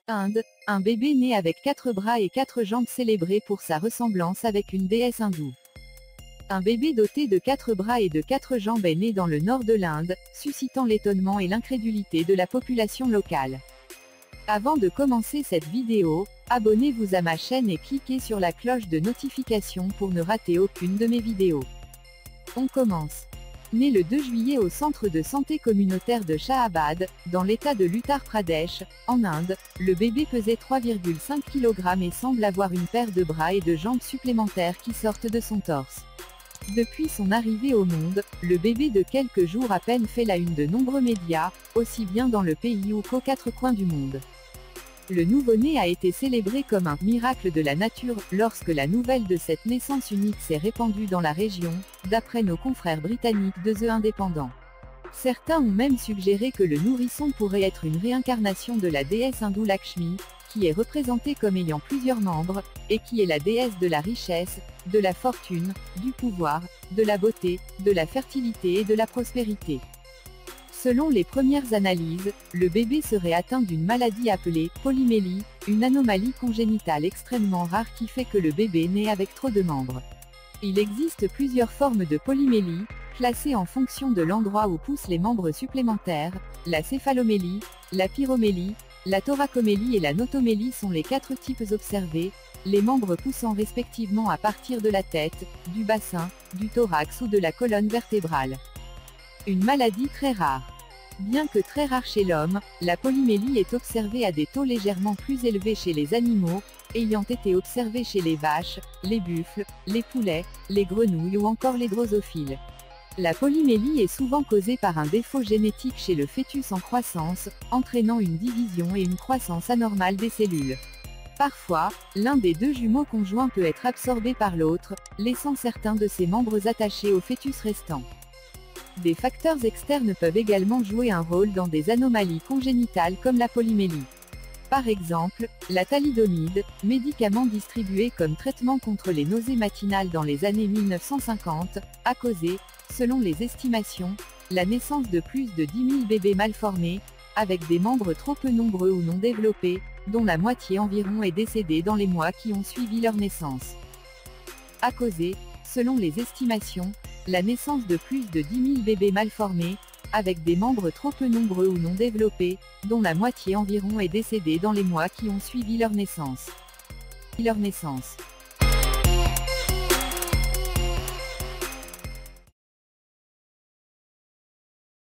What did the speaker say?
Inde, un bébé né avec 4 bras et 4 jambes célébré pour sa ressemblance avec une déesse hindoue. Un bébé doté de 4 bras et de 4 jambes est né dans le nord de l'Inde, suscitant l'étonnement et l'incrédulité de la population locale. Avant de commencer cette vidéo, abonnez-vous à ma chaîne et cliquez sur la cloche de notification pour ne rater aucune de mes vidéos. On commence. Né le 2 juillet au centre de santé communautaire de Shahabad, dans l'état de l'Uttar Pradesh, en Inde, le bébé pesait 3,5 kg et semble avoir une paire de bras et de jambes supplémentaires qui sortent de son torse. Depuis son arrivée au monde, le bébé de quelques jours à peine fait la une de nombreux médias, aussi bien dans le pays qu'aux 4 coins du monde. Le nouveau-né a été célébré comme un miracle de la nature lorsque la nouvelle de cette naissance unique s'est répandue dans la région, d'après nos confrères britanniques de The Independent. Certains ont même suggéré que le nourrisson pourrait être une réincarnation de la déesse hindoue Lakshmi, qui est représentée comme ayant plusieurs membres, et qui est la déesse de la richesse, de la fortune, du pouvoir, de la beauté, de la fertilité et de la prospérité. Selon les premières analyses, le bébé serait atteint d'une maladie appelée polymélie, une anomalie congénitale extrêmement rare qui fait que le bébé naît avec trop de membres. Il existe plusieurs formes de polymélie, classées en fonction de l'endroit où poussent les membres supplémentaires. La céphalomélie, la pyromélie, la thoracomélie et la notomélie sont les 4 types observés, les membres poussant respectivement à partir de la tête, du bassin, du thorax ou de la colonne vertébrale. Une maladie très rare. Bien que très rare chez l'homme, la polymélie est observée à des taux légèrement plus élevés chez les animaux, ayant été observée chez les vaches, les buffles, les poulets, les grenouilles ou encore les drosophiles. La polymélie est souvent causée par un défaut génétique chez le fœtus en croissance, entraînant une division et une croissance anormale des cellules. Parfois, l'un des deux jumeaux conjoints peut être absorbé par l'autre, laissant certains de ses membres attachés au fœtus restant. Des facteurs externes peuvent également jouer un rôle dans des anomalies congénitales comme la polymélie. Par exemple, la thalidomide, médicament distribué comme traitement contre les nausées matinales dans les années 1950, a causé, selon les estimations, la naissance de plus de 10 000 bébés mal formés, avec des membres trop peu nombreux ou non développés, dont la moitié environ est décédée dans les mois qui ont suivi leur naissance. A causé, selon les estimations, la naissance de plus de 10 000 bébés mal formés, avec des membres trop peu nombreux ou non développés, dont la moitié environ est décédée dans les mois qui ont suivi leur naissance.